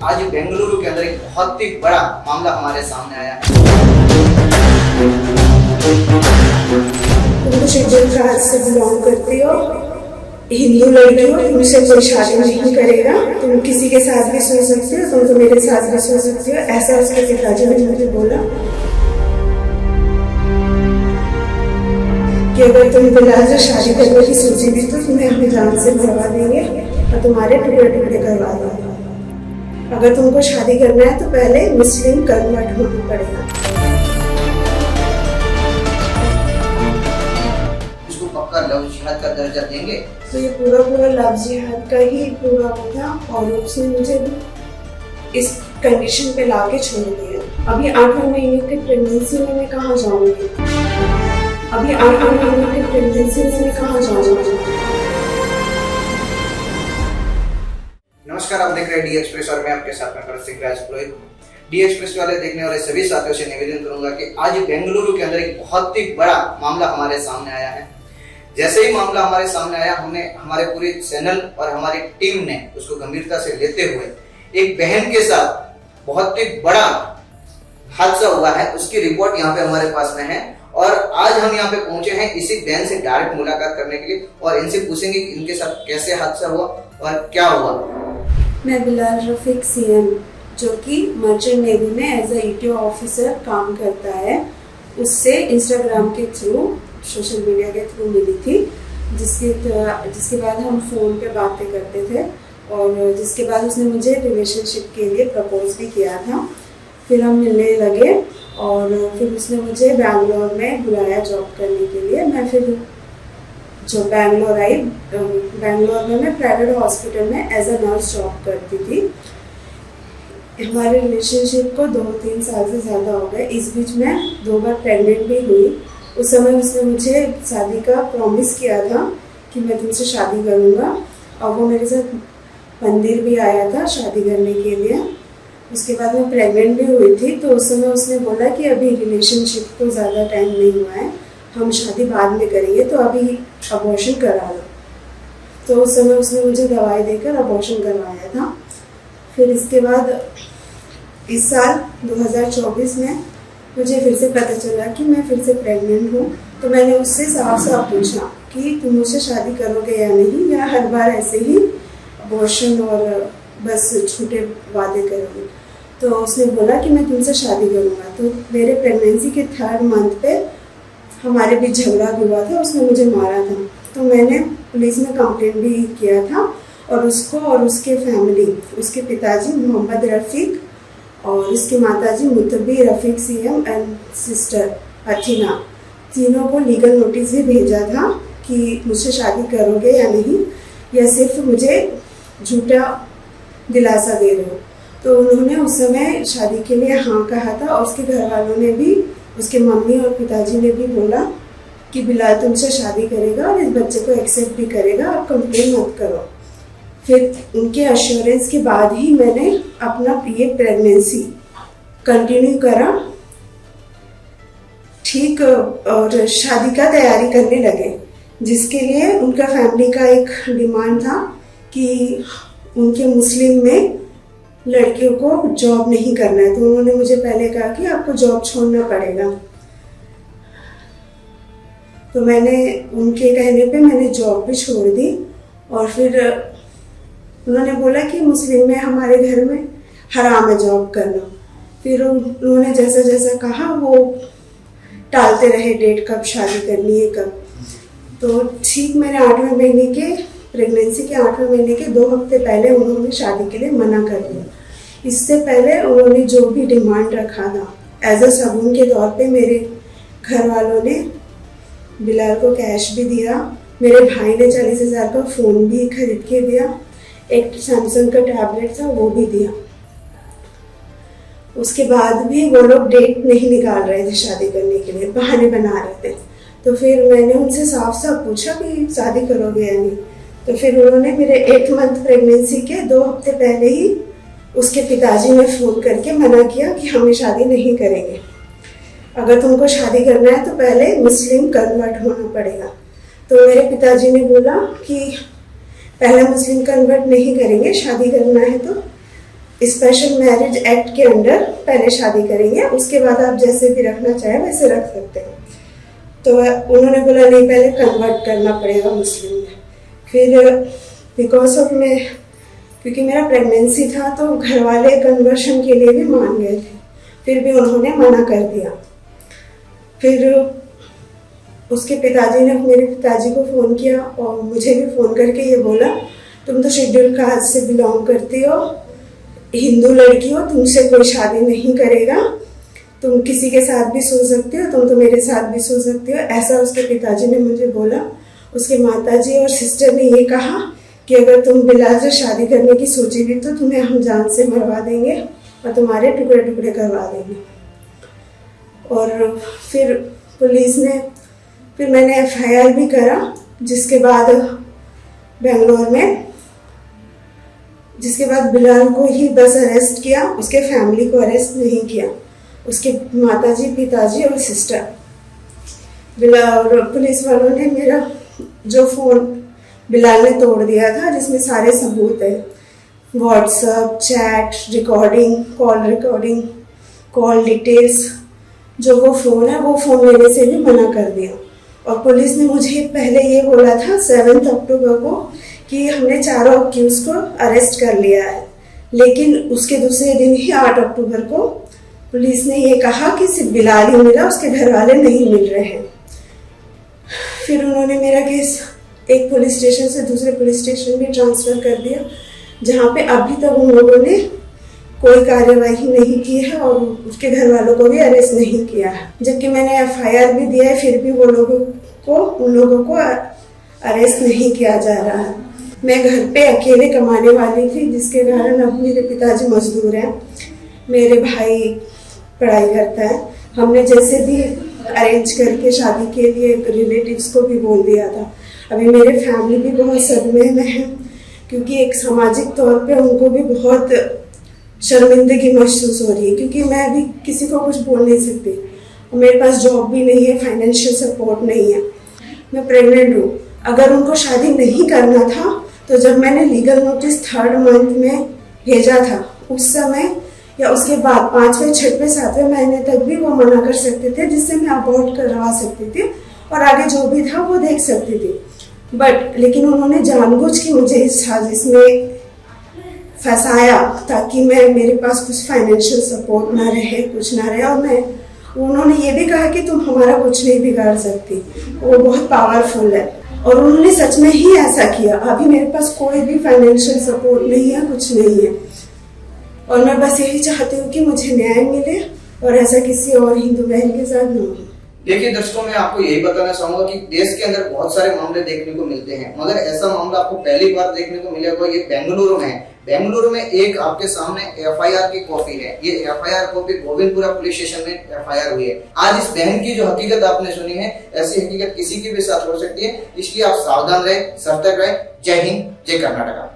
आज बेंगलुरु के अंदर एक बहुत ही बड़ा मामला हमारे सामने आया है। तुम शेड्यूल कास्ट से बिलोंग करती हो, हिंदू लड़की हो, तुमसे कोई शादी नहीं करेगा, तुम किसी के साथ भी सो सकती हो, तुम तो मेरे साथ भी सो सकती हो, ऐसा उसके पिताजी ने मुझे बोला कि अगर तुम बिलाल से शादी करने की सोची भी तो तुम्हें अपनी जान से मरवा देंगे और तुम्हारे टुकड़े टुकड़े करवा देंगे। अगर तुमको शादी करना है तो पहले मुस्लिम कन्वर्ट होना पड़ेगा। इसको पक्का लव जिहाद का दर्जा देंगे। तो ये पूरा लव जिहाद का ही पूरा वो था और उसने मुझे इस कंडीशन पे लाके छोड़ दिया। अभी 8 महीने की प्रेगनेंसी में मैं कहाँ जाऊंगी? अभी 8 महीने की प्रेगनेंसी में मैं कहाँ जाऊंगी? नमस्कार, आप देख रहे हैं डी एक्सप्रेस और मैं आपके साथ में पुरोहित। डी एक्सप्रेस वाले देखने वाले सभी साथियों से निवेदन करूंगा कि आज बेंगलुरु के अंदर एक बहुत ही बड़ा मामला हमारे सामने आया है। जैसे ही मामला हमारे सामने आया, हमने हमारे पूरे चैनल और हमारी टीम ने उसको गंभीरता से लेते हुए एक बहन के साथ बहुत ही बड़ा हादसा हुआ है, उसकी रिपोर्ट यहाँ पे हमारे पास में है और आज हम यहाँ पे पहुंचे हैं इसी बहन से डायरेक्ट मुलाकात करने के लिए और इनसे पूछेंगे कि इनके साथ कैसे हादसा हुआ और क्या हुआ। मैं बिलाल रफीक सीएम, जो कि मर्चेंट नेवी में एज ए ईटीओ ऑफिसर काम करता है, उससे इंस्टाग्राम के थ्रू, सोशल मीडिया के थ्रू मिली थी, जिसके बाद हम फ़ोन पे बातें करते थे और जिसके बाद उसने मुझे रिलेशनशिप के लिए प्रपोज भी किया था। फिर हम मिलने लगे और फिर उसने मुझे बैंगलोर में बुलाया जॉब करने के लिए। मैं फिर जो बैंगलोर आई, बैंगलोर में मैं प्राइवेट हॉस्पिटल में एज अ नर्स जॉब करती थी। हमारे रिलेशनशिप को 2-3 साल से ज़्यादा हो गए। इस बीच में 2 बार प्रेग्नेंट भी हुई। उस समय उसने मुझे शादी का प्रॉमिस किया था कि मैं तुमसे शादी करूँगा और वो मेरे साथ मंदिर भी आया था शादी करने के लिए। उसके बाद मैं प्रेग्नेंट भी हुई थी, तो उस समय उसने बोला कि अभी रिलेशनशिप को ज़्यादा टाइम नहीं हुआ है, हम शादी बाद में करेंगे, तो अभी अबॉर्शन करा लो। तो उस समय उसने मुझे दवाई देकर अबॉर्शन करवाया था। फिर इसके बाद इस साल 2024 में मुझे फिर से पता चला कि मैं फिर से प्रेग्नेंट हूँ। तो मैंने उससे साफ पूछा कि तुम मुझसे शादी करोगे या नहीं, या हर बार ऐसे ही अबॉर्शन और बस झूठे वादे करोगे। तो उसने बोला कि मैं तुमसे शादी करूँगा। तो मेरे प्रेगनेंसी के 3rd मंथ पे हमारे बीच झगड़ा भी हुआ था, उसने मुझे मारा था। तो मैंने पुलिस में कंप्लेंट भी किया था और उसको और उसके फैमिली, उसके पिताजी मोहम्मद रफ़ीक और उसकी माताजी मुतब्बी रफ़ीक सीएम एंड सिस्टर अथीना, तीनों को लीगल नोटिस भी भेजा था कि मुझसे शादी करोगे या नहीं, या सिर्फ मुझे झूठा दिलासा दे रहे हो। तो उन्होंने उस समय शादी के लिए हाँ कहा था और उसके घर वालों ने भी, उसके मम्मी और पिताजी ने भी बोला कि बिलाल तुमसे शादी करेगा और इस बच्चे को एक्सेप्ट भी करेगा, आप कंप्लेन मत करो। फिर उनके अश्योरेंस के बाद ही मैंने अपना ये प्रेगनेंसी कंटिन्यू करा, ठीक, और शादी का तैयारी करने लगे, जिसके लिए उनका फैमिली का एक डिमांड था कि उनके मुस्लिम में लड़कियों को जॉब नहीं करना है। तो उन्होंने मुझे पहले कहा कि आपको जॉब छोड़ना पड़ेगा। तो मैंने उनके कहने पे मैंने जॉब भी छोड़ दी और फिर उन्होंने बोला कि मुस्लिम में हमारे घर में हराम है जॉब करना। फिर उन्होंने जैसा जैसा कहा वो टालते रहे डेट, कब शादी करनी है कब। तो ठीक मेरे 8वें महीने के प्रेगनेंसी के 8वें महीने के 2 हफ्ते पहले उन्होंने शादी के लिए मना कर दिया। इससे पहले उन्होंने जो भी डिमांड रखा था एज अ सबून के तौर पे, मेरे घर वालों ने बिलाल को कैश भी दिया, मेरे भाई ने 40,000 का फ़ोन भी खरीद के दिया, एक सैमसंग का टैबलेट था वो भी दिया। उसके बाद भी वो लोग डेट नहीं निकाल रहे थे शादी करने के लिए, बहाने बना रहे थे। तो फिर मैंने उनसे साफ पूछा कि शादी करोगे या नहीं। तो फिर उन्होंने मेरे 8th मंथ प्रेगनेंसी के 2 हफ्ते पहले ही उसके पिताजी ने फ़ोन करके मना किया कि हमें शादी नहीं करेंगे, अगर तुमको शादी करना है तो पहले मुस्लिम कन्वर्ट होना पड़ेगा। तो मेरे पिताजी ने बोला कि पहले मुस्लिम कन्वर्ट नहीं करेंगे, शादी करना है तो स्पेशल मैरिज एक्ट के अंडर पहले शादी करेंगे, उसके बाद आप जैसे भी रखना चाहें वैसे रख सकते हैं। तो उन्होंने बोला नहीं, पहले कन्वर्ट करना पड़ेगा मुस्लिम में। फिर बिकॉज ऑफ मैं, क्योंकि मेरा प्रेगनेंसी था तो घर वाले कन्वर्शन के लिए भी मान गए थे, फिर भी उन्होंने मना कर दिया। फिर उसके पिताजी ने मेरे पिताजी को फ़ोन किया और मुझे भी फ़ोन करके ये बोला, तुम तो शेड्यूल कास्ट से बिलोंग करती हो, हिंदू लड़की हो, तुमसे कोई शादी नहीं करेगा, तुम किसी के साथ भी सो सकती हो, तुम तो मेरे साथ भी सो सकती हो, ऐसा उसके पिताजी ने मुझे बोला। उसके माताजी और सिस्टर ने ये कहा कि अगर तुम बिलाल से शादी करने की सोची भी तो तुम्हें हम जान से मरवा देंगे और तुम्हारे टुकड़े टुकड़े करवा देंगे। और फिर पुलिस ने, फिर मैंने FIR भी करा, जिसके बाद बेंगलोर में, जिसके बाद बिलाल को ही बस अरेस्ट किया, उसके फैमिली को अरेस्ट नहीं किया, उसके माताजी, पिताजी और सिस्टर। बिलाल और पुलिस वालों ने मेरा जो फ़ोन बिलाल ने तोड़ दिया था, जिसमें सारे सबूत है, WhatsApp, chat recording, call details, जो वो फ़ोन है वो फ़ोन लेने से भी मना कर दिया। और पुलिस ने मुझे पहले ये बोला था 7 अक्टूबर को कि हमने चारों अक्यूज को अरेस्ट कर लिया है, लेकिन उसके दूसरे दिन ही 8 अक्टूबर को पुलिस ने ये कहा कि सिर्फ बिलाल ही मिला, उसके घर वाले नहीं मिल रहे हैं। फिर उन्होंने मेरा केस एक पुलिस स्टेशन से दूसरे पुलिस स्टेशन में ट्रांसफ़र कर दिया, जहाँ पे अभी तक उन लोगों ने कोई कार्यवाही नहीं की है और उसके घर वालों को भी अरेस्ट नहीं किया है। जबकि मैंने FIR भी दिया है, फिर भी उन लोगों को अरेस्ट नहीं किया जा रहा है। मैं घर पे अकेले कमाने वाली थी, जिसके कारण अब मेरे पिताजी मजदूर हैं, मेरे भाई पढ़ाई करता है। हमने जैसे भी अरेंज करके शादी के लिए रिलेटिव्स को भी बोल दिया था। अभी मेरे फैमिली भी बहुत सदमे में है, क्योंकि एक सामाजिक तौर पे उनको भी बहुत शर्मिंदगी महसूस हो रही है, क्योंकि मैं अभी किसी को कुछ बोल नहीं सकती, और मेरे पास जॉब भी नहीं है, फाइनेंशियल सपोर्ट नहीं है, मैं प्रेग्नेंट हूँ। अगर उनको शादी नहीं करना था तो जब मैंने लीगल नोटिस 3rd मंथ में भेजा था, उस समय या उसके बाद 5वें, 6वें, 7वें महीने तक भी वो मना कर सकते थे, जिससे मैं अबॉर्ट करवा सकती थी और आगे जो भी था वो देख सकती थी। लेकिन उन्होंने जानबूझ के मुझे इस साजिश में फंसाया ताकि मेरे पास कुछ फाइनेंशियल सपोर्ट ना रहे, कुछ ना रहे। और उन्होंने ये भी कहा कि तुम हमारा कुछ नहीं बिगाड़ सकती, वो बहुत पावरफुल है। और उन्होंने सच में ही ऐसा किया। अभी मेरे पास कोई भी फाइनेंशियल सपोर्ट नहीं है, कुछ नहीं है, और मैं बस यही चाहती हूँ कि मुझे न्याय मिले और ऐसा किसी और हिंदू बहन के साथ न हो। देखिए दर्शकों, मैं आपको यही बताना चाहूंगा कि देश के अंदर बहुत सारे मामले देखने को मिलते हैं, मगर ऐसा मामला आपको पहली बार देखने को मिलेगा, ये बेंगलुरु में है। बेंगलुरु में एक आपके सामने FIR की कॉपी है, ये FIR copy Govindpura police station में FIR हुई है। आज इस बहन की जो हकीकत आपने सुनी है, ऐसी हकीकत किसी के भी साथ हो सकती है, इसलिए आप सावधान रहे, सतर्क रहे। जय हिंद, जय कर्नाटका।